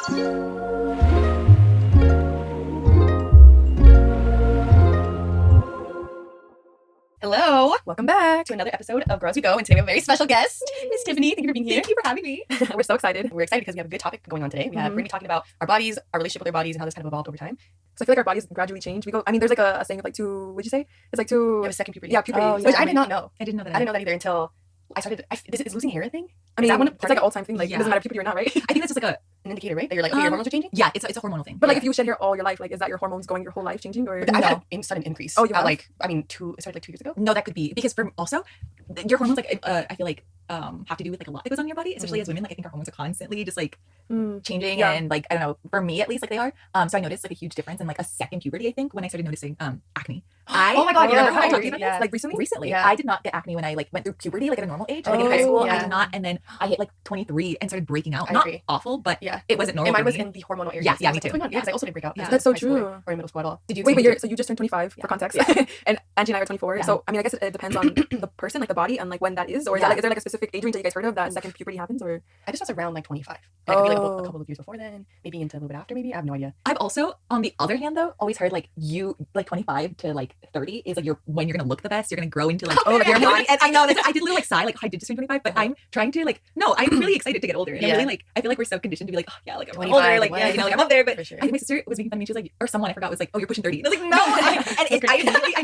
Hello, welcome back to another episode of Girls Who Go, and today we have a very special guest, Miss Tiffany. Thank you for being here. Thank you for having me. We're so excited. We're excited because we have a good topic going on today. We're going to be talking about our bodies, our relationship with our bodies, and how this kind of evolved over time. So I feel like our bodies gradually change. There's like a saying of like two, what'd you say? It's like two... You have a second puberty. Yeah, puberty. Oh, which I did not know. I didn't know that. I didn't know that either until I started... Is losing hair a thing? I mean, that one it's like an all-time thing. Like, it doesn't matter puberty or not, right? I think that's just like an indicator, right? That you're like, okay, your hormones are changing? Yeah, it's a hormonal thing. But like if you shed hair all your life, like is that your hormones going your whole life changing? Or I've had a sudden increase. Oh, you have? It started like 2 years ago. No, that could be because for also your hormones I feel like have to do with like a lot that goes on in your body, especially as women. Like I think our hormones are constantly just like changing and like I don't know, for me at least, like they are. So I noticed like a huge difference in like a second puberty, I think, when I started noticing acne. Oh my god, you never had talked about about this? Like recently? Recently. Yeah. I did not get acne when I like went through puberty, like at a normal age. Like in high school, I did not, and then I hit like 23 and started breaking out. I Not agree. awful, but Yeah. it wasn't normal. And mine for was me. in the hormonal area. Yeah, So I was me like, too. what's going on? Yeah, because I also didn't break out. Yeah. as That's so high school true. Or in middle school at all. Did you? Wait, so you just turned 25 for context. And Angie and I are 24. Yeah. So I mean I guess it depends on the person, like the body, and like when that is. Or is there like a specific age range that you guys heard of that second puberty happens? Or I just was around like 25. And I could be like a couple of years before then, maybe into a little bit after, maybe. I have no idea. I've also, on the other hand, though, always heard like you like 25 to like 30 is like when you're gonna look the best. You're gonna grow into like like your body. And I know that I did a little like sigh, like I did just turn 25, but I'm trying to like no, I'm really excited to get older. And I'm really like I feel like we're so conditioned to be like oh yeah, like I'm 25, older, like yeah, you know, like I'm up there. But For sure. I think my sister was making fun of me. She was like, or someone I forgot was like, oh, you're pushing 30. And I was like, no,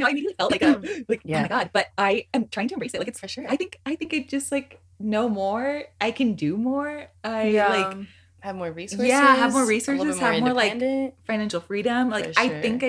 I immediately felt like oh my god, but I am trying to embrace it. Like it's For sure. I think I just like know more. I can do more. I like have more resources. Yeah, have more a little resources, bit more have more like independent. financial freedom. Like For I sure. think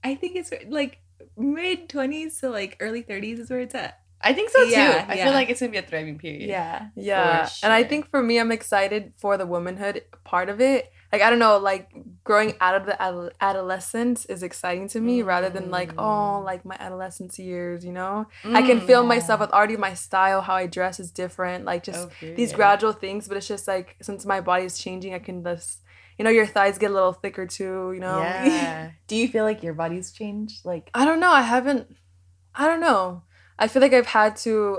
I think it's like mid 20s to like early 30s is where it's at. I think so too. Yeah, I yeah. feel like it's gonna be a thriving period. Yeah. yeah. For And I sure. think for me I'm excited for the womanhood part of it. Like I don't know, like growing out of the adolescence is exciting to me rather than like like my adolescence years, you know? I can feel myself with already my style, how I dress is different, like just these gradual things, but it's just like since my body is changing, I can just your thighs get a little thicker too, you know? Yeah. Do you feel like your body's changed? Like I don't know. I don't know. I feel like I've had to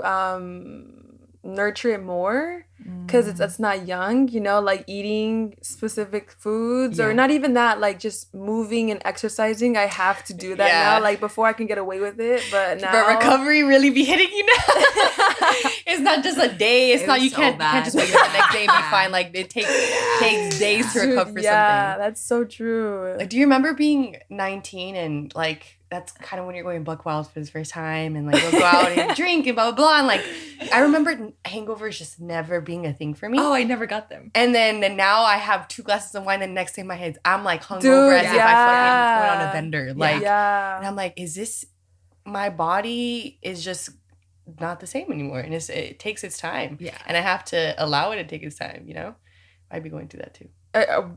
nurture it more because it's not young, like eating specific foods or not even that, like just moving and exercising. I have to do that now. Like before I can get away with it, but now But recovery really be hitting you now. It's not just a day. It's not you so can't bad. just wake up the next day and be fine. Like it takes days to recover from yeah, something. that's so true. Like, do you remember being 19 and like that's kind of when you're going buck wild for the first time and like you'll go out and drink and blah blah blah and like I remember hangovers just never being a thing for me. oh, I never got them. And then now I have 2 glasses of wine. The next day in my head, I'm like hungover Dude, as if I fucking went on a bender. Like, yeah. and I'm like, is this my body is just not the same anymore, and it takes its time. Yeah. And I have to allow it to take its time. I'd be going through that too.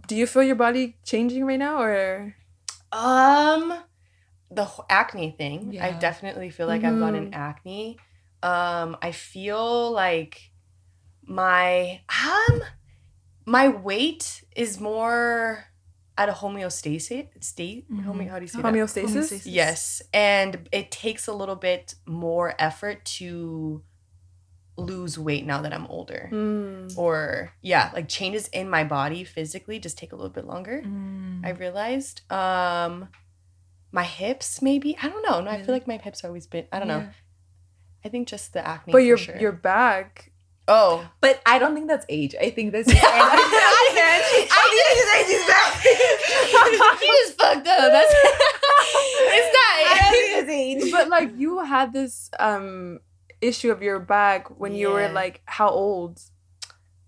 Do you feel your body changing right now, or? The acne thing, I Yeah. definitely feel like I've gotten acne. I feel like my weight is more at a homeostasis state. How do you say that? Homeostasis? Yes, and it takes a little bit more effort to lose weight now that I'm older. Or like changes in my body physically just take a little bit longer. I realized. My hips, maybe. I don't know. No, I feel like my hips have always been. I don't know. I think just the acne. But for your sure. back. Oh, But I don't think that's age. I think that's I think it's back. He just fucked up. That's it's not. it's age. But like you had this issue of your back when you were Yeah. like how old?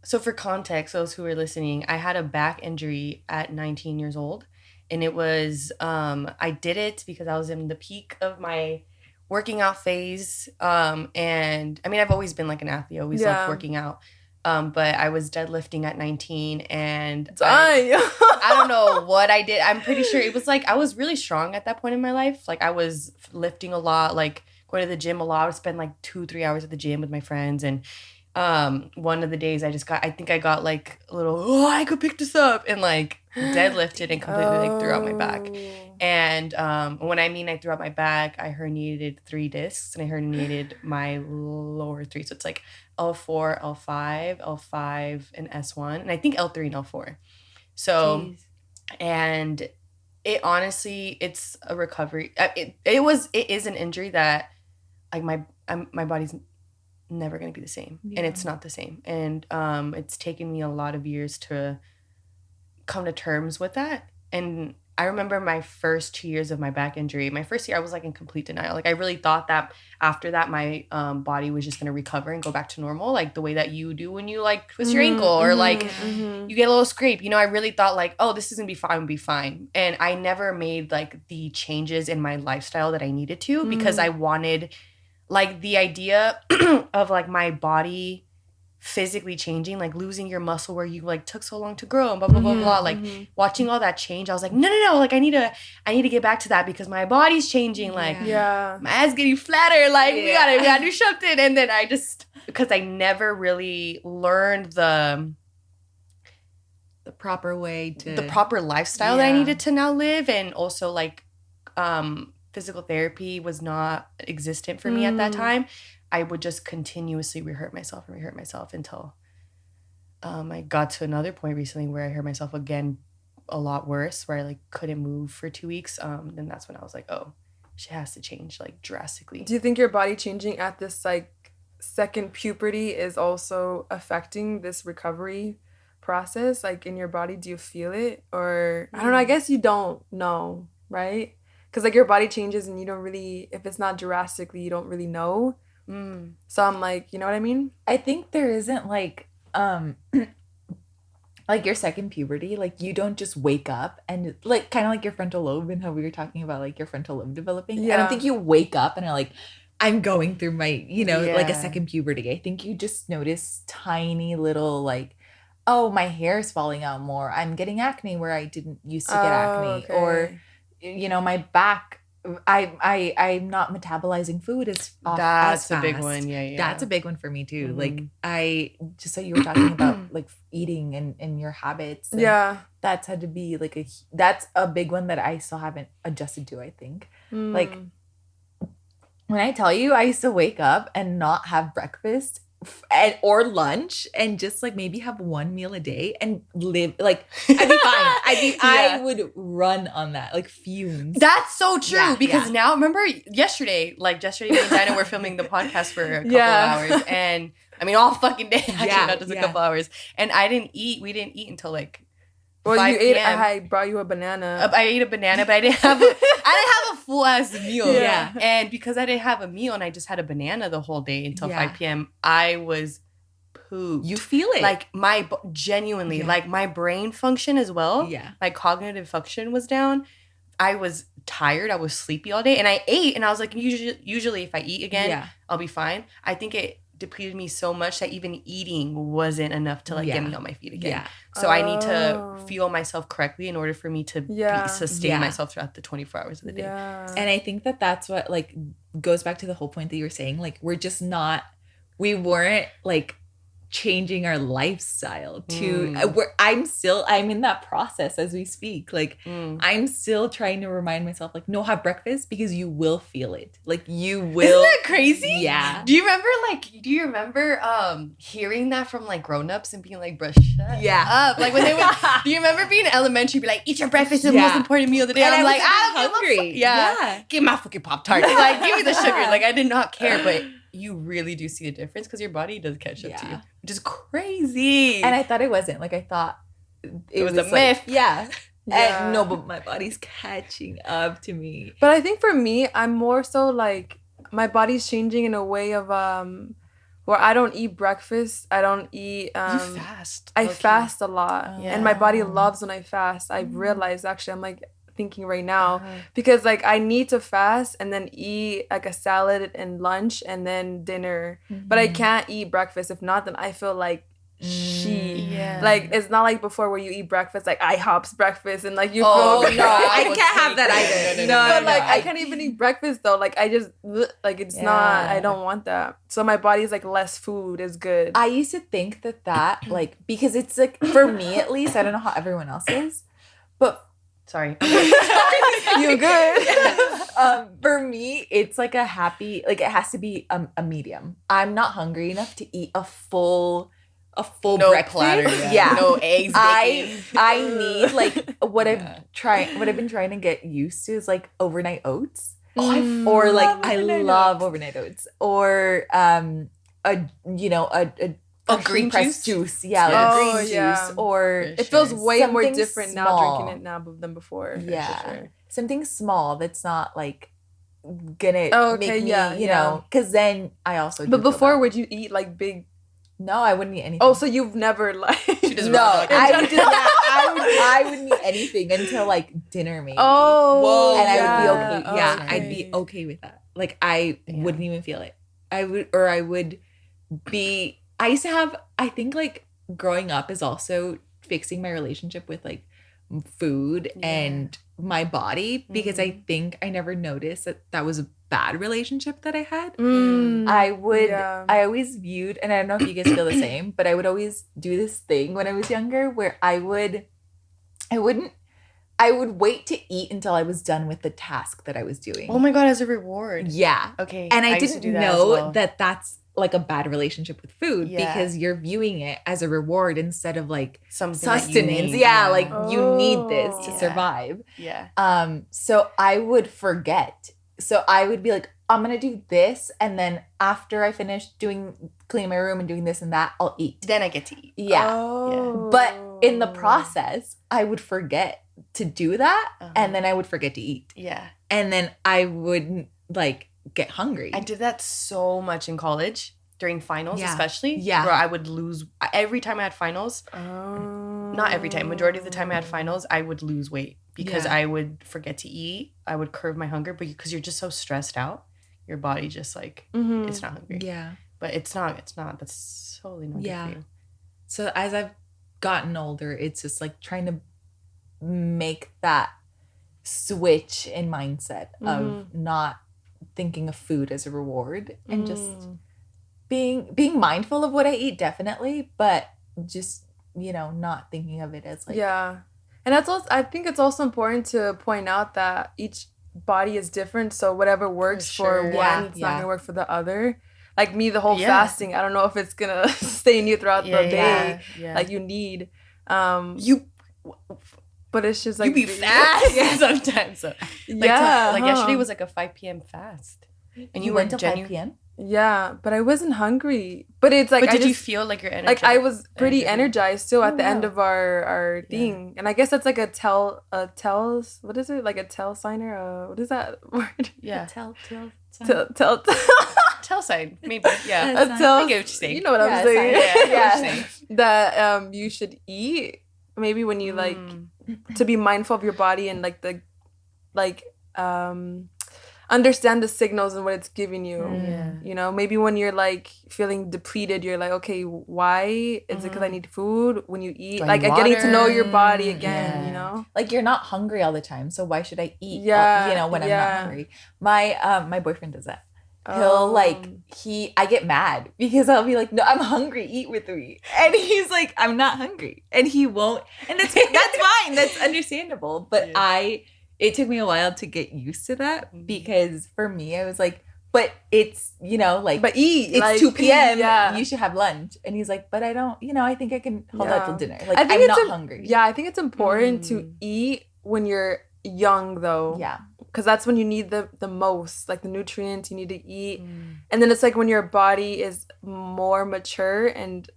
So for context, those who are listening, I had a back injury at 19 years old. And it was, I did it because I was in the peak of my working out phase. And I mean, I've always been like an athlete. I always loved working out. But I was deadlifting at 19 and I don't know what I did. I'm pretty sure it was like, I was really strong at that point in my life. Like I was lifting a lot, like going to the gym a lot. I would spend like 2-3 hours at the gym with my friends. And one of the days I think I got like a little, oh, I could pick this up, and like deadlifted and completely like threw out my back. And when I mean I threw out my back, I herniated 3 discs, and I herniated my lower 3. So it's like L4, L5, L5, and S1, and I think L3 and L4. So, Jeez. and it honestly, it's a recovery. It is an injury that like my body's never going to be the same, and it's not the same. And it's taken me a lot of years to come to terms with that. And I remember my first 2 years of my back injury. My first year, I was like in complete denial. Like I really thought that after that, my body was just gonna recover and go back to normal, like the way that you do when you like twist your ankle or like you get a little scrape. You know, I really thought like, oh, this is gonna be fine. And I never made like the changes in my lifestyle that I needed to, because I wanted like the idea of like my body physically changing, like losing your muscle where you like took so long to grow and blah blah blah blah. Like watching all that change, I was like, no, like I need to get back to that, because my body's changing. Like my ass getting flatter. Like we gotta do something. And then I just, because I never really learned the proper way to the proper lifestyle that I needed to now live, and also like physical therapy was not existent for me at that time. I would just continuously rehurt myself until I got to another point recently where I hurt myself again a lot worse, where I like couldn't move for 2 weeks. Then that's when I was like, oh, shit has to change like drastically. Do you think your body changing at this like second puberty is also affecting this recovery process? Like in your body, do you feel it? Or I don't know, I guess you don't know, right? Because like your body changes and you don't really, if it's not drastically, you don't really know. So I'm like, you know what I mean? I think there isn't like like your second puberty, like you don't just wake up and like kind of like your frontal lobe, and how we were talking about like your frontal lobe developing. I don't think you wake up and are like, I'm going through my, you know, like a second puberty. I think you just notice tiny little like, oh, my hair is falling out more. I'm getting acne where I didn't used to get acne. Okay. Or, you know, my back, I'm not metabolizing food as fast. That's a big one. Yeah. That's a big one for me too. Like I just, so you were talking about like eating and your habits. And that's had to be like that's a big one that I still haven't adjusted to, I think. Like when I tell you, I used to wake up and not have breakfast or lunch, and just like maybe have one meal a day and live like I'd be fine. I would run on that, like fumes. That's so true, because now remember yesterday me and Dinah were filming the podcast for a couple of hours, and I mean all fucking day actually, not just a couple hours, and we didn't eat until like well, 5 you ate. I brought you a banana. I ate a banana, but I didn't have a full ass meal. Yeah. And because I didn't have a meal and I just had a banana the whole day until 5 p.m., I was pooped. You feel it. Like genuinely, like my brain function as well. Yeah. My cognitive function was down. I was tired. I was sleepy all day. And I ate, and I was like, usually if I eat again, I'll be fine. I think it depleted me so much that even eating wasn't enough to like get me on my feet again. So I need to fuel myself correctly in order for me to sustain myself throughout the 24 hours of the day. And I think that's what like goes back to the whole point that you were saying, like we weren't like changing our lifestyle to I'm in that process as we speak. Like I'm still trying to remind myself, like, no, have breakfast, because you will feel it. Like you will. Isn't that crazy? Yeah. Do you remember hearing that from like grown-ups and being like, bruh, shut up? Like when they would, do you remember being in elementary, be like, eat your breakfast, the most important meal of the day? And I'm like, I'm hungry. Give my fucking Pop-Tart. Like give me the sugar. Like I did not care, but you really do see a difference because your body does catch up to you, which is crazy. And I thought it wasn't. Like I thought it was a myth. And no, but my body's catching up to me. But I think for me, I'm more so like my body's changing in a way of where I don't eat breakfast. I don't eat. You fast. I fast a lot, and my body loves when I fast. I've realized actually. I'm like thinking right now because like I need to fast and then eat like a salad and lunch and then dinner, but I can't eat breakfast. If not, then I feel like She like it's not like before where you eat breakfast like IHOP's breakfast and like you no, feel I can't have that either. but like I can't even eat breakfast though. Like I just like it's not. I don't want that. So my body's like less food is good. I used to think that like because it's like for me at least, I don't know how everyone else is, but sorry. You good? For me, it's like a happy like it has to be a medium. I'm not hungry enough to eat a full no breakfast. platter, yeah. No eggs. I need like what I've been trying to get used to is like overnight oats. Or like I love overnight oats. Or a green pressed juice. Yeah, Yes. like green juice. Or it feels way more something different small. now drinking it now than before. Yeah. For sure. Something small that's not like gonna make me, you know, because then I also But before would you eat like big? No, I wouldn't eat anything. Oh, so you've never like I wouldn't eat anything until like dinner maybe. Oh, and I would be okay. Oh, Yeah, okay. I'd be okay with that. Like I wouldn't even feel it. I would be. I used to have. I think like growing up is also fixing my relationship with like food and my body because I think I never noticed that was a bad relationship that I had. I always viewed, and I don't know if you guys feel the same, but I would always do this thing when I was younger where I would wait to eat until I was done with the task that I was doing. Oh my God, as a reward. Yeah. Okay. And I used to didn't do that know as well. that that's like a bad relationship with food because you're viewing it as a reward instead of like something sustenance. Like you need this to survive. Yeah. So I would forget. So I would be like, I'm gonna do this, and then after I finish cleaning my room and doing this and that, I'll eat. Then I get to eat. Yeah. Oh. But in the process, I would forget to do that, and then I would forget to eat. Yeah. And then I wouldn't like get hungry. I did that so much in college during finals, especially. Yeah. Where I would lose every time I had finals. Not every time. Majority of the time I had finals, I would lose weight because I would forget to eat. I would curb my hunger, but because you're just so stressed out, your body just like it's not hungry. Yeah. But it's not. That's totally not good for you. So as I've gotten older, it's just like trying to make that switch in mindset of not thinking of food as a reward and just being mindful of what I eat, definitely, but just, you know, not thinking of it as like and that's also, I think it's also important to point out that each body is different, so whatever works for one, it's not gonna work for the other. Like me, the whole fasting, I don't know if it's gonna stay in you throughout the day. Like you need but it's just like you be fast sometimes. So. Like yesterday was like a 5 p.m. fast. And you went to 5 p.m.? Yeah, but I wasn't hungry. But it's like, but did you feel like you're energized? Like I was pretty energized too at the end of our thing, and I guess that's like a tells. What is it? Like a tell signer? What is that word? Yeah, tell sign. Maybe I get what you're saying. You know what I'm saying? Yeah. That you should eat maybe when you like to be mindful of your body and like the understand the signals and what it's giving you. You know, maybe when you're like feeling depleted, you're like, okay, why is it because I need food? When you eat, like getting to know your body again, you know, like you're not hungry all the time, so why should I eat when I'm not hungry? My boyfriend does that. He'll I get mad because I'll be like, no, I'm hungry, eat with me, and he's like, I'm not hungry, and he won't, and that's fine, that's understandable, but it took me a while to get used to that because for me, I was like, but it's, you know, like, but eat. It's like, 2 p.m. You should have lunch. And he's like, but I don't, you know, I think I can hold out till dinner. Like, I'm not hungry. Yeah, I think it's important to eat when you're young, though. Yeah. Because that's when you need the most, like the nutrients you need to eat. And then it's like when your body is more mature and,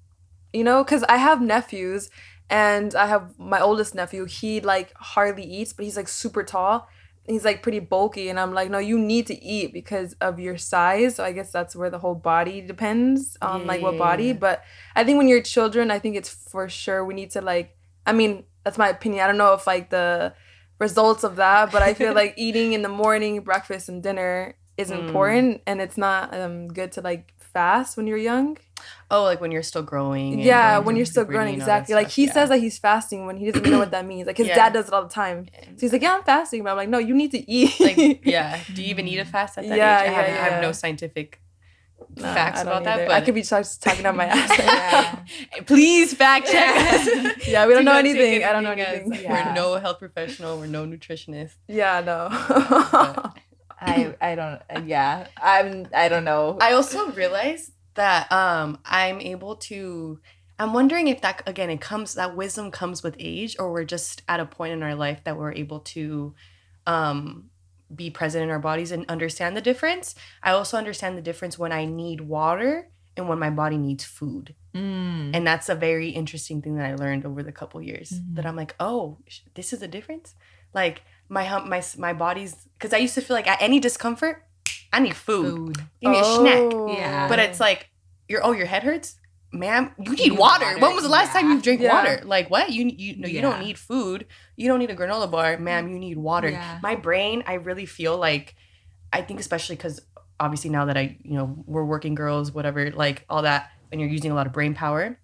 you know, because I have nephews. And I have my oldest nephew, he like hardly eats, but he's like super tall. He's like pretty bulky. And I'm like, no, you need to eat because of your size. So I guess that's where the whole body depends on like what body. But I think when you're children, I think it's for sure we need to like, I mean, that's my opinion. I don't know if like the results of that, but I feel like eating in the morning, breakfast and dinner is important. And it's not good to like fast when you're young. Oh, like when you're still growing. And Yeah, going when through you're still puberty growing, and all that exactly. Like stuff, he yeah. says that he's fasting when he doesn't even know what that means. Like his Yeah. dad does it all the time. So he's like, yeah, I'm fasting, but I'm like, no, you need to eat. Like, yeah. Do you even need a fast at that Yeah, age? I have yeah. no scientific Nah, facts I don't about that, either. but I could be talking out my ass right Yeah. now. please fact check us. Yeah, we don't Do know not take anything. I don't know anything as- anything. Yeah. We're no health professional. We're no nutritionist. Yeah, no. But I don't. Yeah. I don't know. I also realized that I'm wondering if that again that wisdom comes with age, or we're just at a point in our life that we're able to be present in our bodies and understand the difference. I also understand the difference when I need water and when my body needs food. And that's a very interesting thing that I learned over the couple years, that I'm like, oh, this is a difference. Like my body's, because I used to feel like at any discomfort, I need food. Give me a snack. Yeah. But it's like, your head hurts? Ma'am, you need need water. water. When was the last time you drank Yeah. water? Like, what? You no, you don't Yeah. need food. You don't need a granola bar. Ma'am, you need water. Yeah. My brain, I really feel like, I think especially because obviously now that we're working girls, whatever, like all that, and you're using a lot of brain power,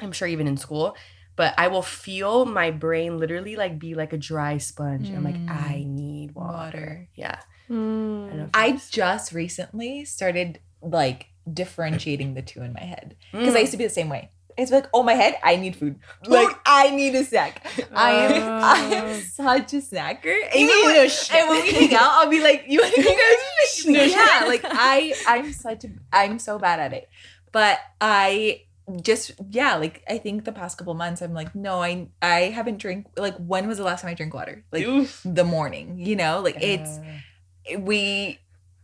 I'm sure even in school, but I will feel my brain literally like be like a dry sponge. I'm like, I need water. Yeah. I don't know if I it's- just recently started like differentiating the two in my head, because I used to be the same way. It's like, oh, my head, I need food. Like, I need a snack. I am such a snacker. And when we hang out, I'll be like, you want to go? Yeah, like I'm so bad at it. But I just, like, I think the past couple months, I'm like, no, I haven't drank, like, when was the last time I drank water? Like, the morning, like,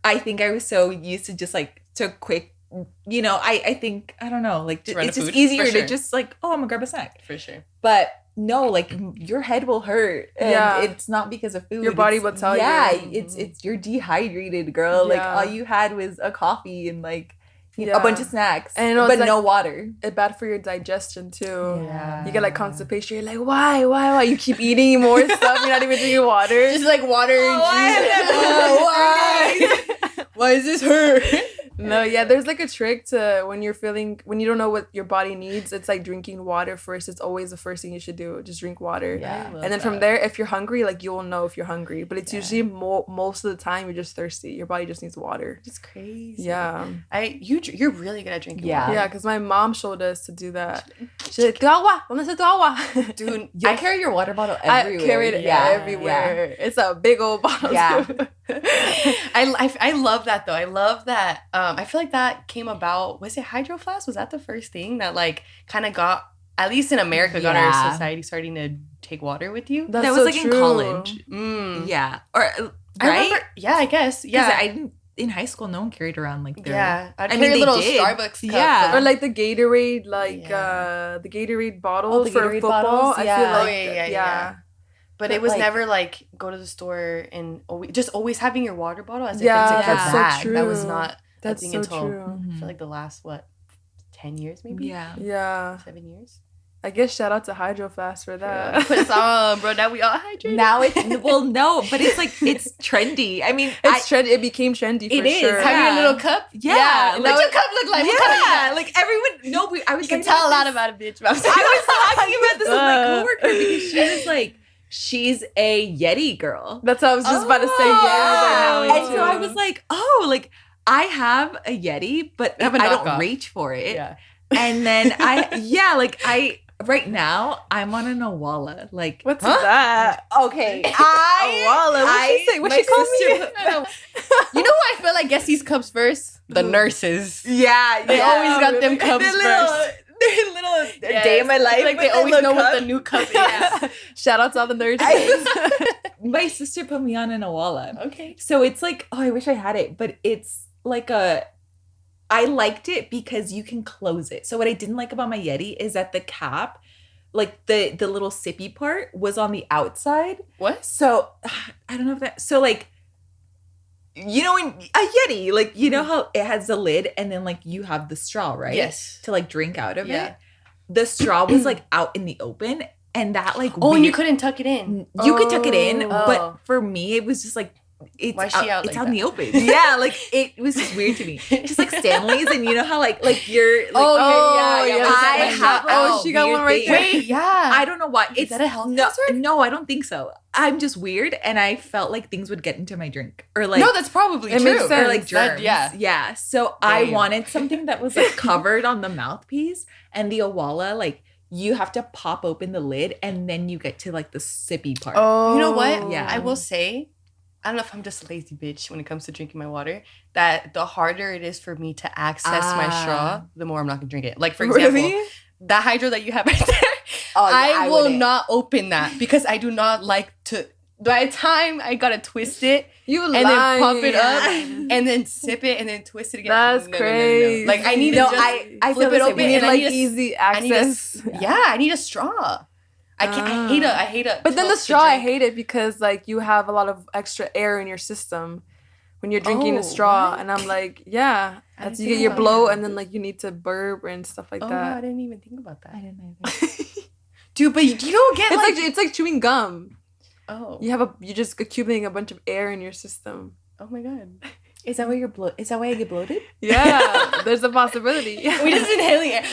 I think I was so used to just, like, to quick, I think, I don't know, like, run it's to just food, easier for sure. to just, like, oh, I'm gonna grab a snack. For sure. But no, like, your head will hurt. And Yeah. it's not because of food. Your body It's- will tell you. Yeah, it's you're dehydrated, girl. Like, Yeah. all you had was a coffee and, like, Yeah. a bunch of snacks, And it's but like- no water. It's bad for your digestion too. Yeah. You get like constipation. You're like, why? You keep eating more stuff. You're not even drinking water. Just like water and why? juice. Why is this hurt? No, yeah, there's like a trick to when you don't know what your body needs. It's like drinking water first. It's always the first thing you should do. Just drink water. Yeah. And then from there, if you're hungry, like you will know if you're hungry. But it's usually most of the time you're just thirsty. Your body just needs water. It's crazy. Yeah. You're really good at drinking Yeah. water. Yeah, because my mom showed us to do that. She's like, "Tu agua, ¿dónde está tu agua?" Dude, You'll carry your water bottle I everywhere. carried it everywhere. It's a big old bottle. Yeah. too. I love that though. I love that. I feel like that came about. Was it Hydroflas? Was that the first thing that like kind of got, at least in America, got our Yeah. society starting to take water with you? That's That was so like in true. college. Mm. Yeah. Or I right? remember. Yeah, I guess. Yeah. Yeah. I didn't, in high school, no one carried around like their. Yeah. I'd I carry mean, a they little did. Starbucks cup. Yeah. Or like the Gatorade, Yeah. the Gatorade bottles the for Gatorade football. bottles, I yeah. feel Oh, like yeah. But But, it was like- never like go to the store and always having your water bottle as if Yeah, it's in your that's so bag. That was true. not That's a thing so until true. I feel like the last 10 years maybe? Yeah. Yeah. 7 years. I guess shout out to Hydroflas for that. Put us on, bro. Now we all hydrated. Now it's no, but it's like it's trendy. I mean, It's trendy. It became trendy for It is. sure. having Yeah. a little cup. Yeah, What's like- your cup look like? What color you yeah, got? like everyone. No, I was. You can talking tell a lot this- about a bitch. But I'm I was talking about this with my coworker because she was like, she's a Yeti girl. That's what I was just about to say. Oh. Yeah. And so I was like, oh, like I have a Yeti, but I have a I don't knockoff. reach for it. yeah. And then right now I'm on a Nawala. Like, What's Huh? that? okay, Awala. What'd she say? What'd my she call sister me? put- You know who I feel like gets these cups first? The nurses. Yeah, They always got them cups Their first. Their little Yes. day in my life. Like with they their always little know what cup. the new cup is. Shout out to all the nurses. My sister put me on a Nawala. Okay. So it's like, oh, I wish I had it, but it's like I liked it because you can close it. So what I didn't like about my Yeti is that the cap, like the little sippy part was on the outside. What? So I don't know if that, so like, you know, in a Yeti, like, you know how it has the lid and then like you have the straw, right? Yes. To like drink out of Yeah. it. The straw was like out in the open and that like Oh, and you weird- couldn't tuck it in. you could tuck it in, Oh. but for me, it was just like it's Why is she out it's like out in that? the open. Yeah, like it was just weird to me. Just like Stanley's, and you know how like you're like I have she got one right there. Wait, yeah. I don't know why. Is that a health no, hazard? no, I don't think so. I'm just weird, and I felt like things would get into my drink, or like No, that's probably it true. makes sense. or like germs. Yeah. So I Damn. wanted something that was like covered on the mouthpiece, and the Awala, like you have to pop open the lid, and then you get to like the sippy part. Oh, You know what? Yeah. I will say, I don't know if I'm just a lazy bitch when it comes to drinking my water, that the harder it is for me to access my straw, the more I'm not going to drink it. Like, for example, Really? the hydro that you have right there, I will not open that because I do not like to. By the time I got to twist it You and then pump it up and then sip it and then twist it again. That's crazy. Like, I need to just I flip feel it the same open way. We need and I like need a easy I need a access. I need a straw. I can't. I hate a. But then the to straw, I drink. hate it because like you have a lot of extra air in your system when you're drinking a Oh, straw, what? and I'm like, yeah, I that's didn't you think get your about blow, that. and then like you need to burp and stuff like Oh, that. I didn't even think about that. I didn't either. Dude, but you don't get It's like chewing gum. oh. You just accumulating a bunch of air in your system. Oh my god. Is that why is that why I get bloated? Yeah, there's a possibility. We just inhaling air.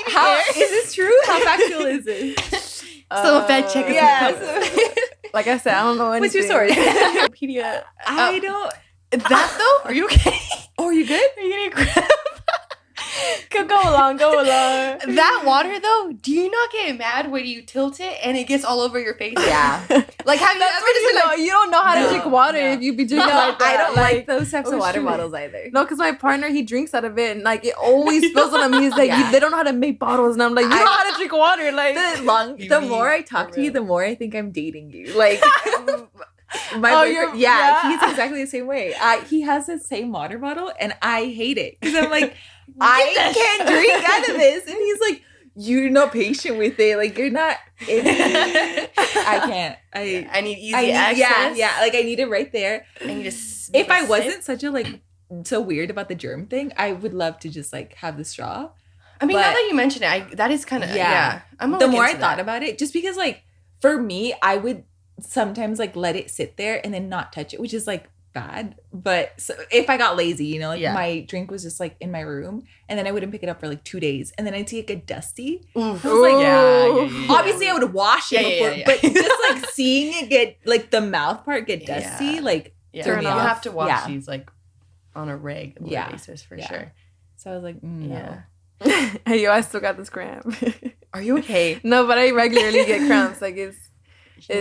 How is this true? How factual is this? So fed check is Yes. Like I said, I don't know anything. What's your source? Wikipedia. I don't. That though? Are you okay? Oh, are you good? Are you getting crap? Go along. That water though, do you not get mad when you tilt it and it gets all over your face? Yeah. Like have you That's ever when just you been know like you don't know how to No, drink water no. if you be drinking No, like that. I don't like those types oh, of water shoot. bottles either. No, because my partner, he drinks out of it, and like it always spills on him. He's like, Yeah. they don't know how to make bottles, and I'm like, you know how to drink water, like. The more I talk to you, the more I think I'm dating you. Like my boyfriend, yeah. he's exactly the same way. He has the same water bottle, and I hate it because I'm like, I can't drink out of this, and he's like, you're not patient with it. Like you're not. I can't. I need easy I need, access. yeah. Like I need it right there. I need to s- If I sip. wasn't such a like so weird about the germ thing, I would love to just like have the straw. I mean, but- now that you mention it, that is kind of Yeah. I'm The more I thought about it, just because like for me, I would sometimes like let it sit there and then not touch it, which is like bad. But so if I got lazy, you know, like my drink was just like in my room, and then I wouldn't pick it up for like 2 days, and then I'd see it get dusty. Oof. I was like, yeah. obviously I would wash it before, yeah. but just like seeing it get like the mouth part get dusty, Yeah. like Yeah, turn you me off. have to watch Yeah. these like on a regular Yeah. basis for Yeah. sure. So I was like, no. Yeah. Hey, yo, I still got this cramp. Are you okay? No, but I regularly get cramps. Like it's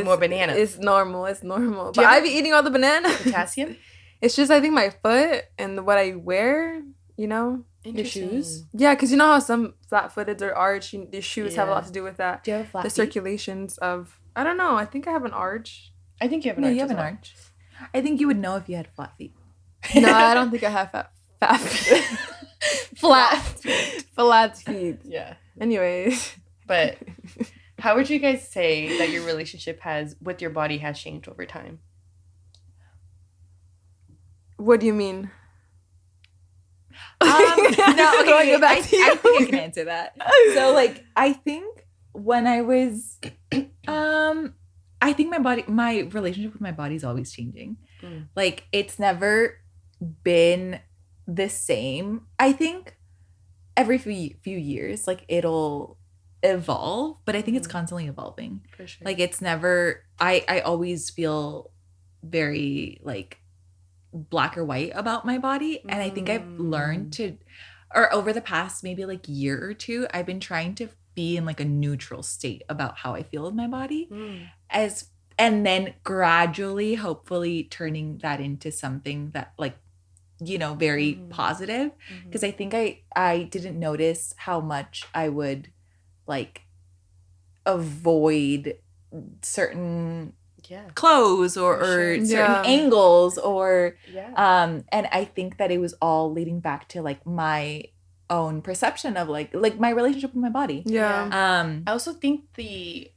More bananas. It's normal. It's normal. Do you But I have be eating all the banana. potassium? It's just I think my foot and what I wear. You know. Interesting. shoes? Yeah, because you know how some flat-footed or arch, the shoes have a Yeah. lot to do with that. Do you have a flat The feet? circulations of I don't know. I think I have an arch. I think you have an No, arch. you have as an well. arch. I think you would know if you had flat feet. No, I don't think I have fat flat feet. Yeah. Anyways, But how would you guys say that your relationship has with your body has changed over time? what do you mean? No, Throwing okay, it back I to you. think I can answer that. So, like, I think when I was, I think my relationship with my body is always changing. Mm. Like, it's never been the same. I think every few years, like, it'll evolve, but I think it's constantly evolving. For sure. Like, it's never, I always feel very, like, black or white about my body, and I think I've learned to, or over the past maybe like year or two, I've been trying to be in like a neutral state about how I feel with my body, and then gradually hopefully turning that into something that like, you know, very positive, because I think I didn't notice how much I would like avoid certain clothes or sure. certain angles or Yeah. and I think that it was all leading back to like my own perception of like my relationship with my body. Yeah. I also think the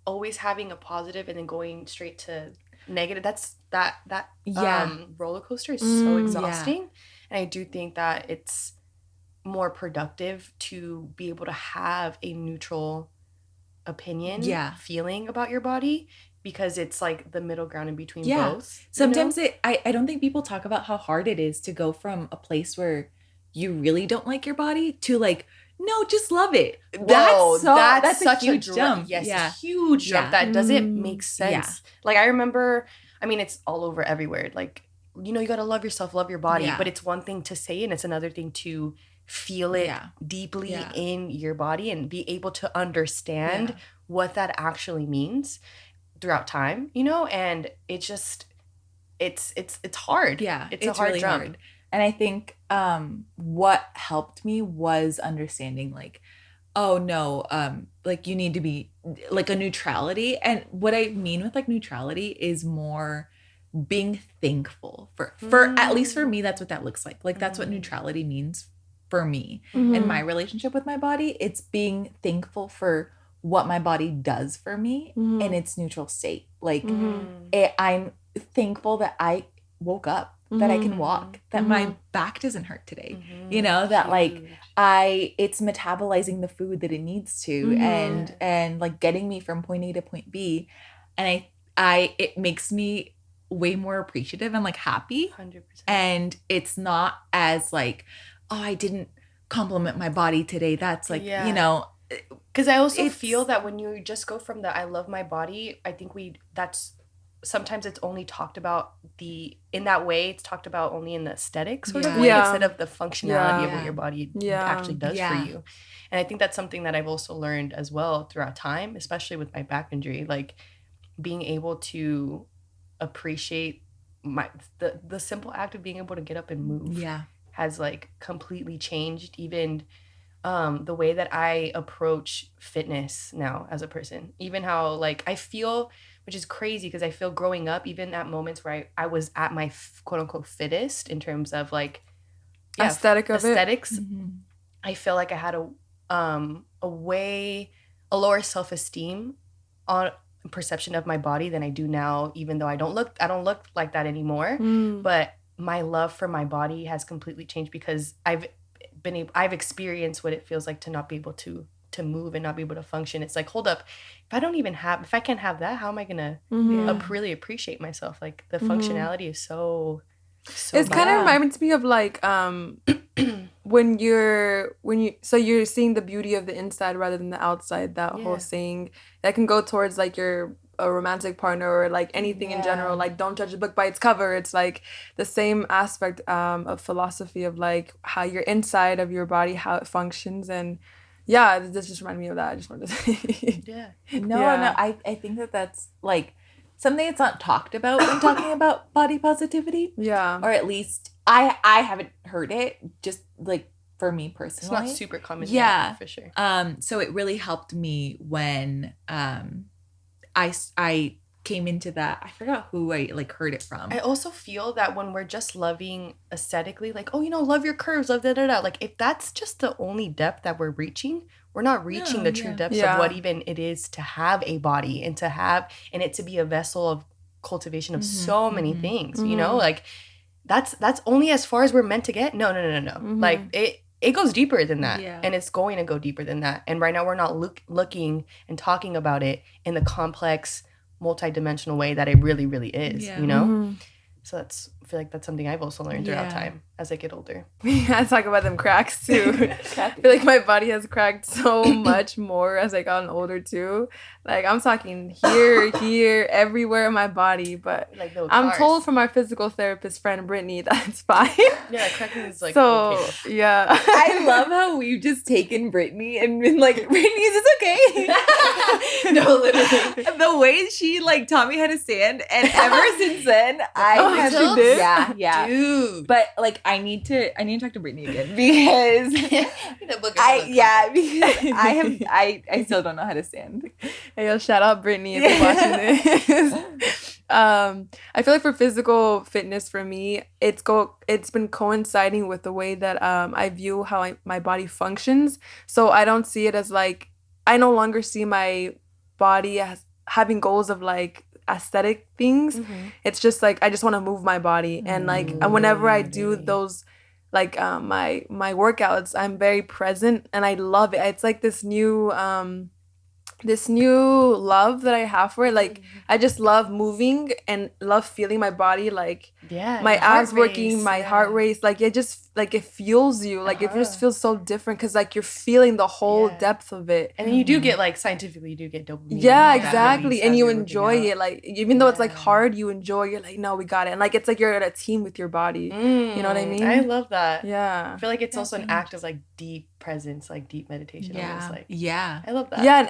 always having a positive and then going straight to negative, that roller coaster is so exhausting. And I do think that it's more productive to be able to have a neutral opinion, Yeah. feeling about your body, because it's like the middle ground in between Yeah. both. Sometimes I don't think people talk about how hard it is to go from a place where you really don't like your body to like, no, just love it. Whoa, that's a such huge a jump. yes, Yeah. a huge jump Yeah. that doesn't make sense. Yeah. Like I remember, I mean, it's all over everywhere. Like, you know, you gotta love yourself, love your body. Yeah. But it's one thing to say, and it's another thing to feel it deeply in your body and be able to understand what that actually means throughout time, you know. And it's just, it's hard. Yeah, it's a hard really jump. hard. And I think what helped me was understanding like, oh no, like you need to be like a neutrality. And what I mean with like neutrality is more being thankful for at least for me, that's what that looks like. Like that's what neutrality means for me and my relationship with my body. It's being thankful for what my body does for me in its neutral state. Like I'm thankful that I woke up, that I can walk, that my back doesn't hurt today. You know, that like it's metabolizing the food that it needs to and like getting me from point A to point B. And it makes me way more appreciative and like happy. 100%. And it's not as like, oh, I didn't compliment my body today. That's like, you know, because I also feel that when you just go from the I love my body, I think that's sometimes it's only talked about in that way, it's talked about only in the aesthetic sort of way instead of the functionality of what your body actually does for you. And I think that's something that I've also learned as well throughout time, especially with my back injury, like being able to appreciate the simple act of being able to get up and move has like completely changed even the way that I approach fitness now as a person. Even how like I feel, which is crazy because I feel growing up, even at moments where I was at my quote unquote fittest in terms of like aesthetics, I feel like I had a lower self-esteem on perception of my body than I do now, even though I don't look like that anymore. But my love for my body has completely changed because I've experienced what it feels like to not be able to move and not be able to function. It's like, hold up, if I can't have that, how am I gonna really appreciate myself? Like the functionality is so it's kind of reminds me of like when you're seeing the beauty of the inside rather than the outside, that whole saying that can go towards like a romantic partner or like anything in general, like don't judge a book by its cover. It's like the same aspect of philosophy of like how your inside of your body, how it functions. And this just reminded me of that. I just wanted to say no, I think that's like something that's not talked about when talking about body positivity, or at least I haven't heard it, just like for me personally. It's not super common yet, for sure. So it really helped me when I came into that. I forgot who I like heard it from. I also feel that when we're just loving aesthetically, like, oh, you know, love your curves, love da-da-da. Like if that's just the only depth that we're reaching, we're not reaching the true depths of what even it is to have a body and it to be a vessel of cultivation of so many things, you know, like that's only as far as we're meant to get. No. Like it goes deeper than that, and it's going to go deeper than that. And right now we're not looking and talking about it in the complex, multi-dimensional way that it really, really is, you know? So I feel like that's something I've also learned throughout time as I get older. I talk about them cracks too. I feel like my body has cracked so much more as I gotten older too. Like I'm talking here, everywhere in my body. But like I'm told from our physical therapist friend Brittany that it's fine. Yeah, cracking is like okay. Yeah. I love how we've just taken Brittany and been like, Brittany, is this okay? No, literally. The way she like taught me how to stand, and ever since then she did? Yeah. Dude. But like I need to talk to Brittany again because I still don't know how to stand. Hey, yo, shout out Brittany if you're watching this. I feel like for physical fitness for me, it's been coinciding with the way that I view how my body functions. So I don't see it as like, I no longer see my body as having goals of like aesthetic things. It's just like I just want to move my body, and like whenever I do those like my workouts, I'm very present and I love it. It's like this new this new love that I have for it. Like, I just love moving and love feeling my body, like my abs working, my heart race. Like, it just, like, it fuels you. Like, it just feels so different because, like, you're feeling the whole depth of it. And then you do get, like, scientifically, you do get dopamine. Yeah, exactly. And you enjoy it. Like, even though it's, like, hard, you enjoy. You're like, no, we got it. And, like, it's like you're at a team with your body. You know what I mean? I love that. Yeah. I feel like it's also an act of, like, deep presence, like, deep meditation. Almost, like, I love that. Yeah, and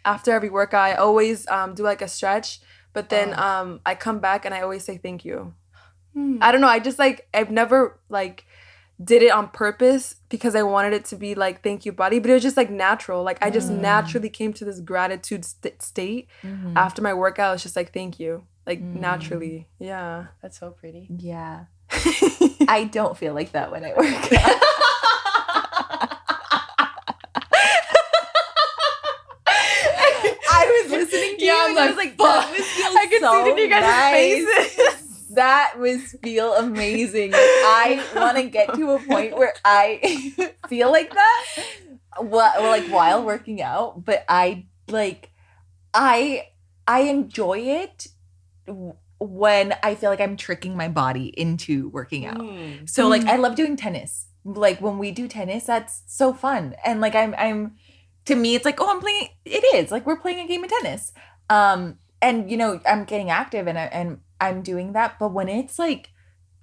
after every workout, I always do, like, a stretch. But then I come back and I always say thank you. I don't know. I just, like, I've never, like, did it on purpose because I wanted it to be like thank you body, but it was just like natural. Like I just naturally came to this gratitude state after my workout. It's just like thank you, like naturally. Yeah, that's so pretty. Yeah. I don't feel like that when I work out. I was listening to you and I was like, that must feel I could see it in you guys' faces. That must feel amazing. Like, I want to get to a point where I feel like that, like while working out. But I enjoy it when I feel like I'm tricking my body into working out. So like I love doing tennis. Like when we do tennis, that's so fun. And like I'm to me, it's like, oh, I'm playing. It is like we're playing a game of tennis. And you know, I'm getting active and I'm doing that. But when it's like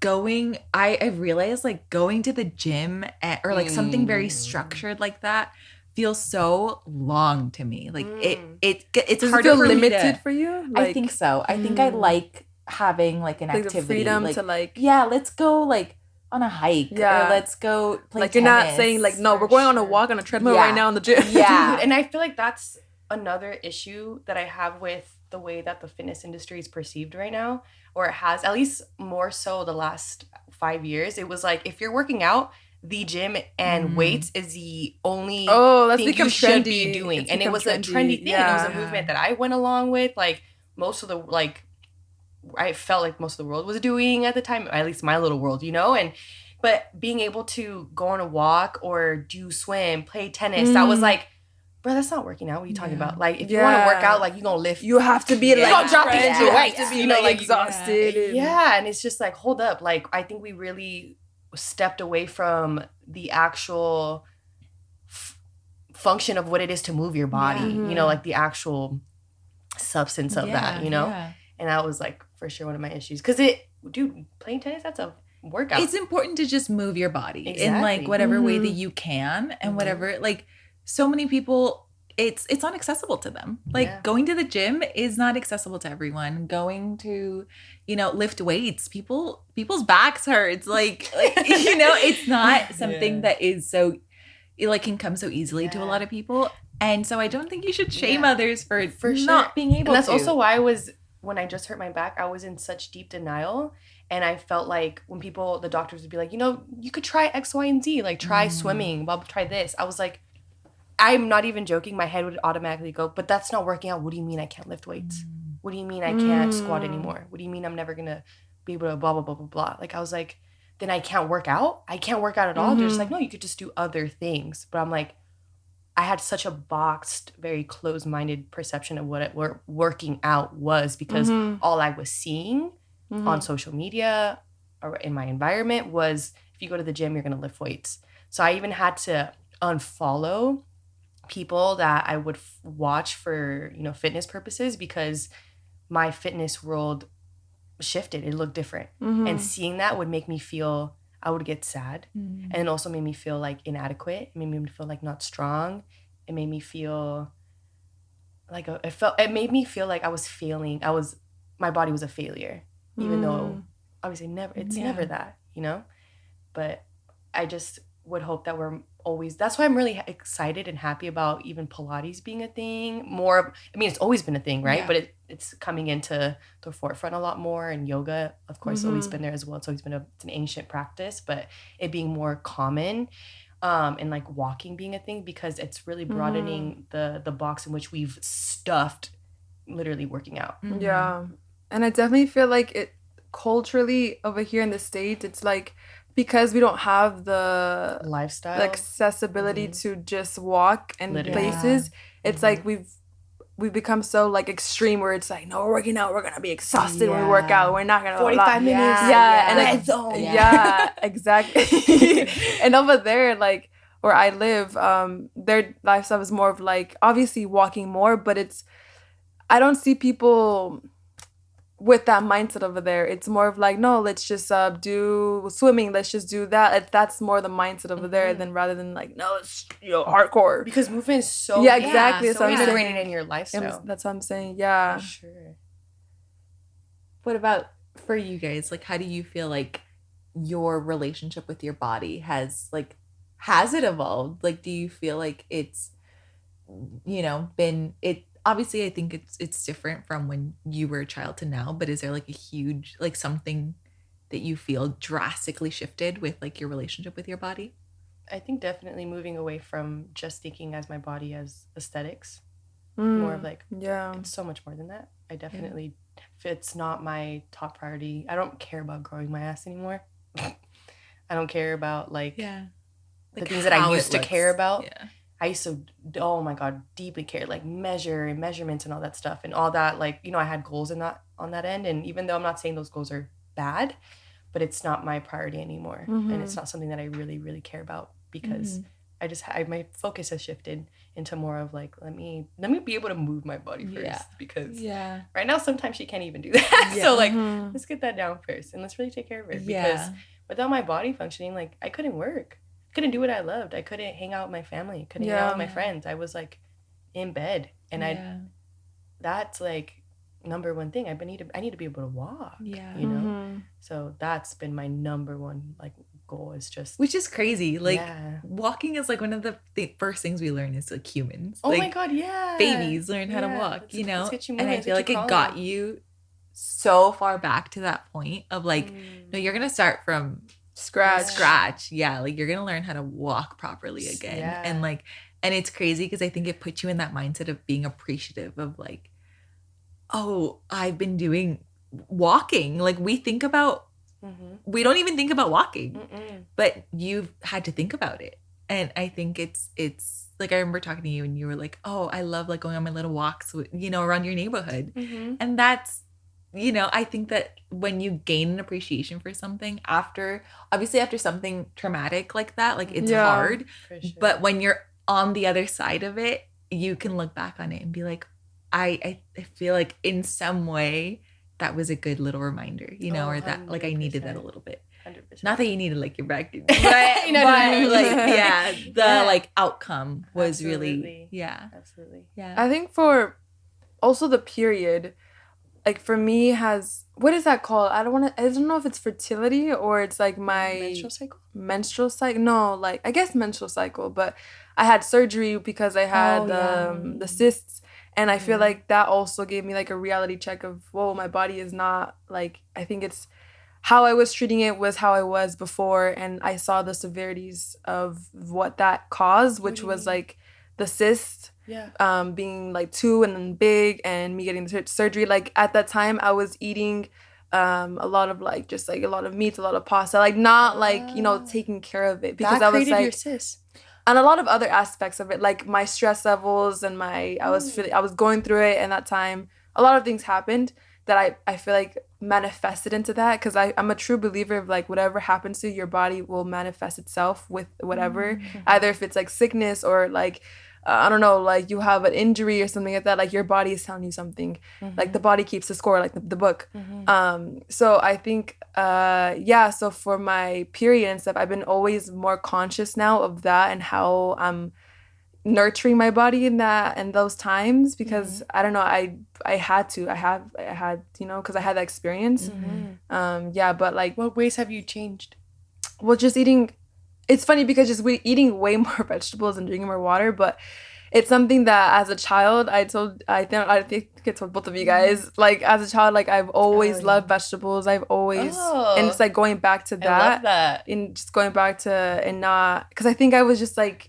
going, I realized like going to the gym or like something very structured like that feels so long to me. Like it's Does harder it feel for limited for you? Like, I think so. I think I like having like an activity, the freedom like, to like let's go like on a hike or let's go play like tennis. You're not saying like no, we're going on a walk on a treadmill right now in the gym. Yeah. Dude, and I feel like that's another issue that I have with the way that the fitness industry is perceived right now, or it has, at least more so the last 5 years. It was like if you're working out, the gym and weights is the only thing you should be doing. And it was a trendy thing. It was a movement that I went along with. Like most of the I felt like most of the world was doing at the time, at least my little world, you know? But being able to go on a walk or do swim, play tennis, that was like, bro, that's not working out. What are you talking about? Like, if you want to work out, like, you're going to lift. You have to be, like, you're going to drop these weights. You have to be, like, exhausted. And it's just like, hold up. Like, I think we really stepped away from the actual function of what it is to move your body. You know, like the actual substance of that, you know? And that was, like, for sure one of my issues. Because dude, playing tennis, that's a workout. It's important to just move your body in, like, whatever way that you can and whatever, like, so many people, it's not accessible to them. Like going to the gym is not accessible to everyone. Going to, you know, lift weights, people's backs hurts. Like you know, it's not something that is so, it like can come so easily to a lot of people. And so I don't think you should shame others for not being able to. And that's also why when I just hurt my back, I was in such deep denial. And I felt like when the doctors would be like, you know, you could try X, Y, and Z, like try swimming, try this. I was like, I'm not even joking. My head would automatically go, but that's not working out. What do you mean I can't lift weights? What do you mean I can't squat anymore? What do you mean I'm never going to be able to blah, blah, blah, blah, blah. Like, I was like, then I can't work out? I can't work out at all? They're just like, no, you could just do other things. But I'm like, I had such a boxed, very closed-minded perception of what working out was because all I was seeing on social media or in my environment was if you go to the gym, you're going to lift weights. So I even had to unfollow people that I would watch for, you know, fitness purposes because my fitness world shifted. It looked different. And seeing that would make me feel, I would get sad. And it also made me feel like inadequate. It made me feel like not strong. It made me feel like it made me feel like I was failing. My body was a failure, even though obviously never that, you know? But I just would hope that we're always, that's why I'm really excited and happy about even Pilates being a thing more. I mean, it's always been a thing, right? But it's coming into the forefront a lot more, and yoga, of course, always been there as well. It's always been it's an ancient practice, but it being more common, and like walking being a thing, because it's really broadening the box in which we've stuffed literally working out. Yeah. And I definitely feel like it culturally over here in the States, it's like because we don't have the lifestyle, accessibility to just walk in Literally. places. It's like we've become so like extreme where it's like, no, we're working out, we're gonna be exhausted when we work out, we're not gonna 45 minutes, and red zone. Yeah, exactly. And over there, like where I live, their lifestyle is more of like obviously walking more, but I don't see people with that mindset over there. It's more of like, no, let's just do swimming, let's just do that. That's more the mindset over there than rather than like, no, it's hardcore. Because movement is so exactly. so integrated in your lifestyle. That's what I'm saying. Yeah. For sure. What about for you guys? Like, how do you feel like your relationship with your body has it evolved? Like, do you feel like it's, been it? Obviously, I think it's different from when you were a child to now, but is there like a huge, like something that you feel drastically shifted with like your relationship with your body? I think definitely moving away from just thinking as my body as aesthetics. More of like, it's so much more than that. I definitely, if it's not my top priority, I don't care about growing my ass anymore. I don't care about like the things that I used to care about. Yeah. I used to, oh my God, deeply care, like measurements and all that stuff and all that. Like, I had goals on that end. And even though I'm not saying those goals are bad, but it's not my priority anymore. And it's not something that I really, really care about because my focus has shifted into more of like, let me be able to move my body first because right now, sometimes she can't even do that. So like, let's get that down first and let's really take care of it because without my body functioning, like I couldn't work. Couldn't do what I loved. I couldn't hang out with my family. Couldn't hang out with my friends. I was like in bed, and that's like number one thing. I need to be able to walk. Yeah, So that's been my number one like goal is just, which is crazy. Like walking is like one of the first things we learn as like humans. Oh like, my God, yeah. Babies learn how to walk. Let's and I feel like it got you so far back to that point of like, no, you're gonna start from scratch. Yeah, like you're gonna learn how to walk properly again. And it's crazy because I think it puts you in that mindset of being appreciative of like, oh, I've been doing walking. Like we think about we don't even think about walking. But you've had to think about it. And I think it's like I remember talking to you and you were like, oh, I love like going on my little walks with, around your neighborhood. And that's I think that when you gain an appreciation for something after something traumatic like that, like it's hard. Sure. But when you're on the other side of it, you can look back on it and be like, I feel like in some way that was a good little reminder, or that 100%. Like I needed that a little bit. 100%. Not that you needed like your back, but like like outcome was really absolutely. I think for also the period. Like for me what is that called? I don't know if it's fertility or it's like my menstrual cycle. No, like I guess menstrual cycle, but I had surgery because I had the cysts and I feel like that also gave me like a reality check of, whoa, my body is not like, I think it's how I was treating it was how I was before, and I saw the severities of what that caused, which was like the cyst being like 2 and then big and me getting the surgery. Like at that time I was eating a lot of like just like a lot of meats, a lot of pasta, like not like taking care of it because I was like your cyst. And a lot of other aspects of it, like my stress levels and I was going through it, and that time a lot of things happened that I feel like manifested into that, because I'm a true believer of like whatever happens to you, your body will manifest itself with whatever, either if it's like sickness or like I don't know, like you have an injury or something like that, like your body is telling you something. Like the body keeps the score, like the book. So I think so for my period and stuff, I've been always more conscious now of that and how I'm nurturing my body in those times, because I don't know, I had because I had that experience. But like, what ways have you changed? Well, just eating. It's funny because just eating way more vegetables and drinking more water, but it's something that as a child I think I told both of you guys, like as a child, like I've always loved vegetables. I've always and it's like going back to that, I love that. And just going back to and not, because I think I was just like,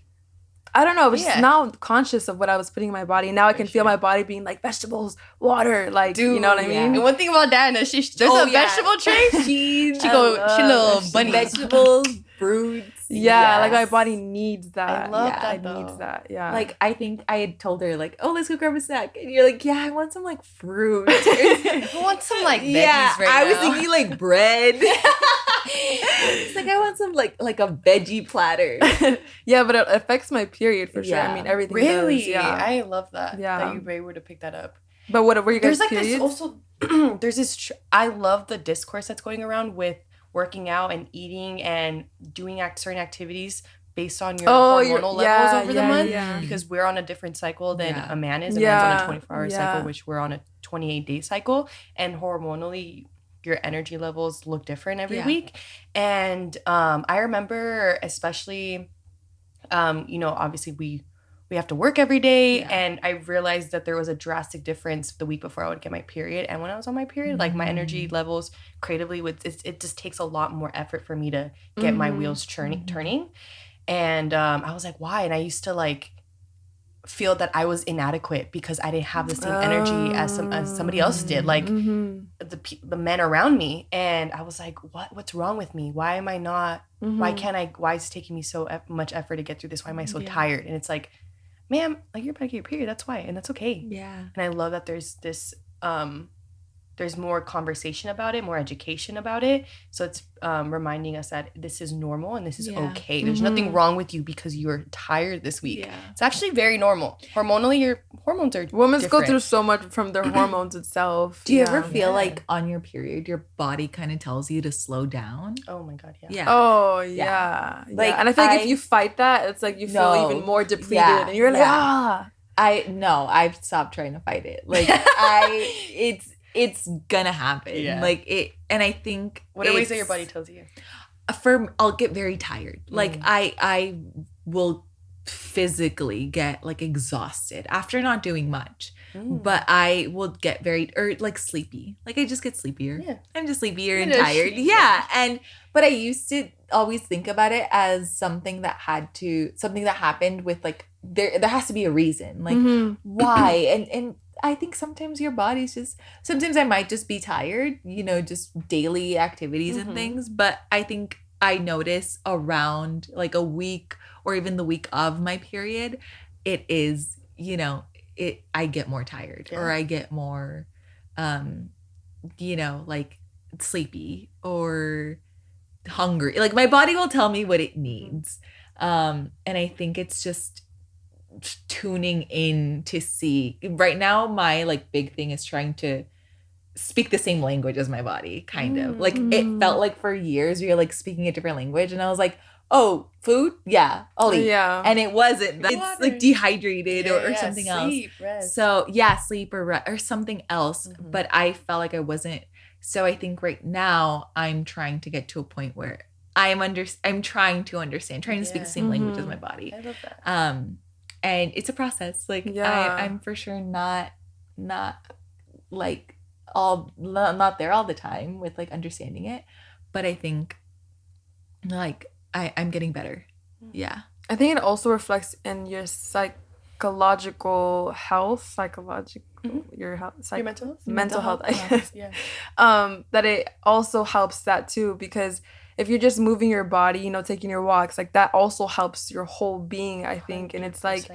I don't know. I was just Yeah. now conscious of what I was putting in my body. Now I can feel sure. my body being like vegetables, water, like Dude, you know what I yeah. mean. And one thing about Diana, there's a vegetable tray. She little bunny. Vegetables, fruits. Yeah, like my yes. body needs that. I love Yeah. that It though. needs that. Yeah. Like, I think I had told her, like, oh, let's go grab a snack. And you're like, yeah, I want some, like, fruit. I want some like veggies I was now. thinking, like, bread. It's like, I want some, like a veggie platter. Yeah, but it affects my period for sure. I Yeah. mean, everything Really? does. Yeah. I love that. Yeah. That you were able to pick that up. But what were you guys' There's like periods? this also. There's this. I love the discourse that's going around with working out and eating and doing certain activities based on your hormonal levels over the month. Yeah. Because we're on a different cycle than Yeah. a man is. A man's on a 24-hour cycle, which we're on a 28-day cycle. And hormonally, your energy levels look different every week. And I remember especially, obviously we have to work every day. And I realized that there was a drastic difference the week before I would get my period. And when I was on my period, like my energy levels creatively, it just takes a lot more effort for me to get my wheels turning. And I was like, why? And I used to like feel that I was inadequate because I didn't have the same energy as somebody else did, like the men around me. And I was like, what's wrong with me? Why am I not? Why is it taking me so much effort to get through this? Why am I so tired? And it's like, ma'am, like you're about to get your period. That's why, and that's okay. Yeah. And I love that there's this there's more conversation about it, more education about it. So it's reminding us that this is normal and this is okay. There's nothing wrong with you because you're tired this week. Yeah. It's actually very normal. Hormonally, your hormones are Women different. go through so much from their hormones itself. Do you ever feel like on your period, your body kind of tells you to slow down? Oh my God, yeah. Yeah. Oh, yeah. Like, and I feel like if you fight that, it's like you feel even more depleted. And you're like, I've stopped trying to fight it. Like, it's gonna happen. Yeah. Like it, and I think what are ways that your body tells you? I'll get very tired. Like I will physically get like exhausted after not doing much. But I will get like sleepy. Like I just get sleepier. Yeah. I'm just sleepier and tired. Yeah. But I used to always think about it as something that happened with like there has to be a reason. Like why? And I think sometimes your body's sometimes I might just be tired, just daily activities and things. But I think I notice around like a week or even the week of my period, it is, I get more tired or I get more, like sleepy or hungry. Like my body will tell me what it needs. And I think it's just tuning in to see. Right now my like big thing is trying to speak the same language as my body, kind of like it felt like for years you're like speaking a different language and I was like, oh, food, I'll eat, and it wasn't that. It's like dehydrated or something sleep, else, rest. So sleep or something else. But I felt like I wasn't. So I think right now I'm trying to get to a point where I'm trying to understand, trying to speak the same language as my body. I love that. And it's a process. Like I'm for sure not like not there all the time with like understanding it, but I think like I'm getting better. Yeah. I think it also reflects in your psychological health, your health, your mental health, mental health, I guess. Yeah. That it also helps that too, because if you're just moving your body, taking your walks, like that also helps your whole being, I think. 100%. And it's like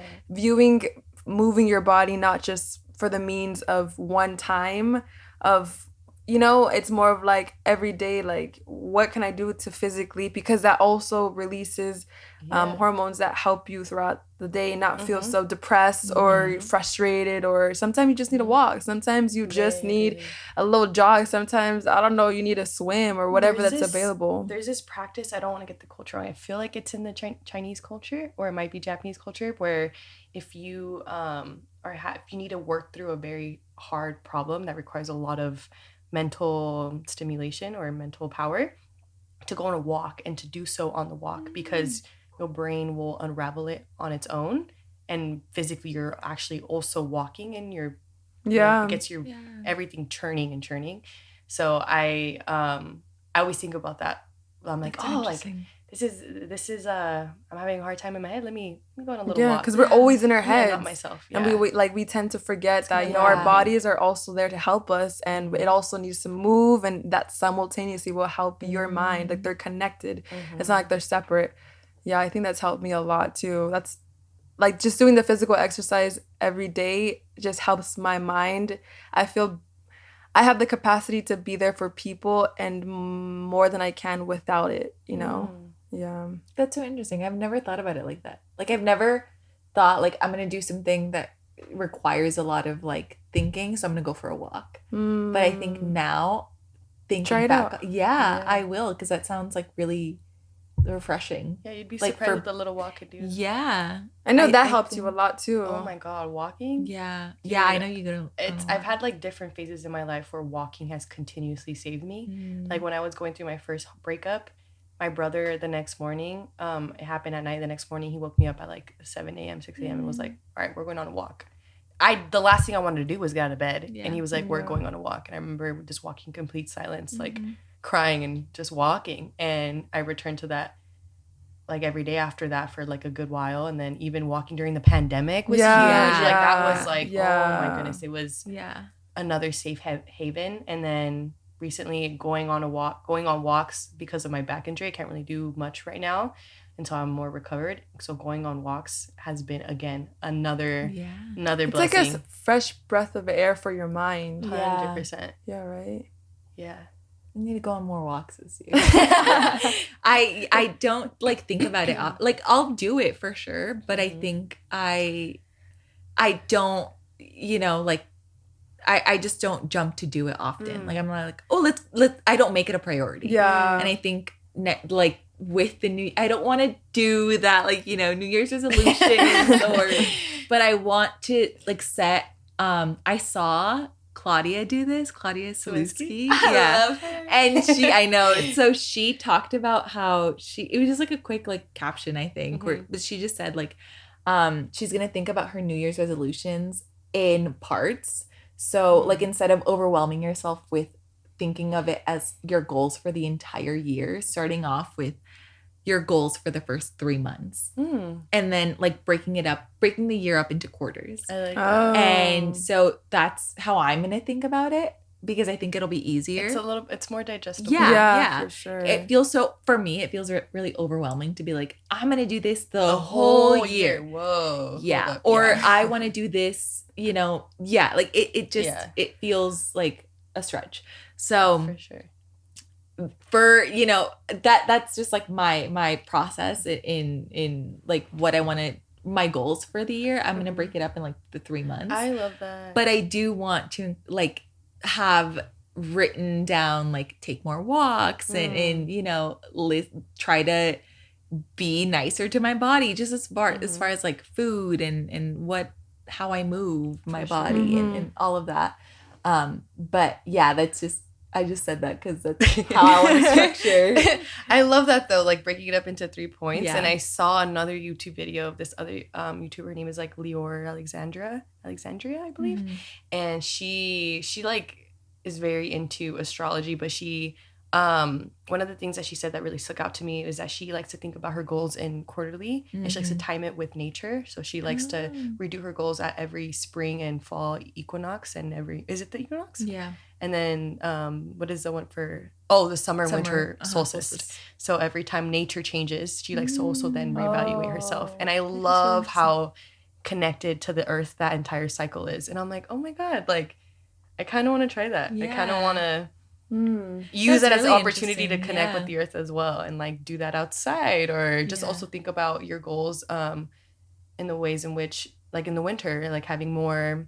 moving your body, not just for the means of one time of, it's more of like every day, like what can I do to physically, because that also releases hormones that help you throughout the day not feel so depressed or frustrated, or sometimes you just need a walk. Sometimes you just need a little jog. Sometimes, I don't know, you need a swim or whatever that's available. There's this practice, I don't want to get the culture wrong. I feel like it's in the Chinese culture, or it might be Japanese culture, where if you if you need to work through a very hard problem that requires a lot of mental stimulation or mental power, to go on a walk and to do so on the walk, because your brain will unravel it on its own, and physically you're actually also walking, and it gets your everything churning. So I always think about that. I'm like, this is I'm having a hard time in my head. Let me go on a little Yeah, walk. because we're always in our heads. Not myself. Yeah. And we tend to forget that, Yeah. our bodies are also there to help us, and it also needs to move, and that simultaneously will help your mind. Like, they're connected. It's not like they're separate. Yeah, I think that's helped me a lot too. That's like just doing the physical exercise every day just helps my mind. I feel I have the capacity to be there for people and more than I can without it, Yeah. That's so interesting. I've never thought about it like that. Like, I've never thought, like, I'm going to do something that requires a lot of, like, thinking, so I'm going to go for a walk. But I think now, thinking Try it back, out. yeah, I will, because that sounds, like, really refreshing. Yeah, you'd be Like, surprised what the little walk could do. Yeah. I know that helps you a lot too. Oh my God, walking? Yeah. Dude, Yeah, I know you go to... I've had like different phases in my life where walking has continuously saved me. Like when I was going through my first breakup, my brother the next morning, it happened at night. The next morning, he woke me up at like 7 a.m., 6 a.m. and was like, all right, we're going on a walk. The last thing I wanted to do was get out of bed. And he was like, we're going on a walk. And I remember just walking complete silence, like crying and just walking. And I returned to that like every day after that for like a good while. And then even walking during the pandemic was huge. Like that was like, oh my goodness, it was another safe haven. And then recently going on walks because of my back injury. I can't really do much right now until I'm more recovered. So going on walks has been, again, another blessing. It's like a fresh breath of air for your mind. 100%. Yeah, right? Yeah. I need to go on more walks this year. I don't like think about it. Like, I'll do it for sure, but I think I don't, like, I just don't jump to do it often. Like, I'm not like, oh, let's I don't make it a priority. Yeah. And I think like with the I don't want to do that, like, New Year's resolutions but I want to like set, I saw Claudia do this. Claudia Salewski. I love her. And I know. So she talked about how it was just like a quick like caption, I think, but she just said like, she's going to think about her New Year's resolutions in parts. So like instead of overwhelming yourself with thinking of it as your goals for the entire year, starting off with your goals for the first 3 months. And then like breaking the year up into quarters. I like that. And so that's how I'm going to think about it, because I think it'll be easier. It's more digestible. Yeah, for sure. For me, it feels really overwhelming to be like, I'm going to do this the whole year. Whoa. Yeah. Or I want to do this, like it feels like a stretch. So for sure. That's just like my process in like what I want to, my goals for the year. I'm going to break it up in like the 3 months. I love that. But I do want to like have written down, like take more walks and try to be nicer to my body, just as far as like food and how I move my body and all of that. But yeah, that's just, I just said that because that's how I want to structure. I love that though, like breaking it up into 3 points. Yeah. And I saw another YouTube video of this other YouTuber. Her name is like Leor Alexandria, I believe. And she like is very into astrology, but she one of the things that she said that really stuck out to me is that she likes to think about her goals in quarterly and she likes to time it with nature. So she likes to redo her goals at every spring and fall equinox and is it the equinox? Yeah. And then what is the one for the summer winter solstice. So every time nature changes, she likes to also then reevaluate herself. And I love how connected to the earth that entire cycle is. And I'm like, oh my God, like I kind of want to try that. I kind of want to use that as an opportunity to connect with the earth as well and like do that outside, or just also think about your goals in the ways in which, like in the winter, like having more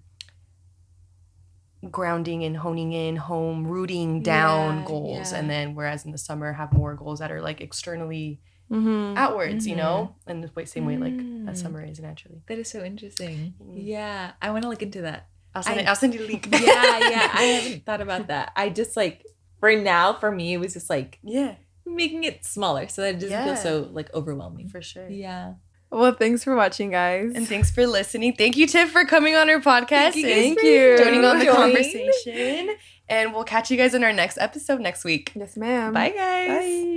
grounding and honing in home rooting down goals, and then whereas in the summer have more goals that are like externally outwards, in the same way like that summer is naturally. That is so interesting. Yeah, I want to look into that. I'll send you the link. Yeah, I haven't thought about that. I just like, for me, it was just like making it smaller so that it doesn't feel so like overwhelming. For sure. Yeah. Well, thanks for watching, guys. And thanks for listening. Thank you, Tiff, for coming on our podcast. Thank you. Joining on the conversation. And we'll catch you guys in our next episode next week. Yes, ma'am. Bye, guys. Bye.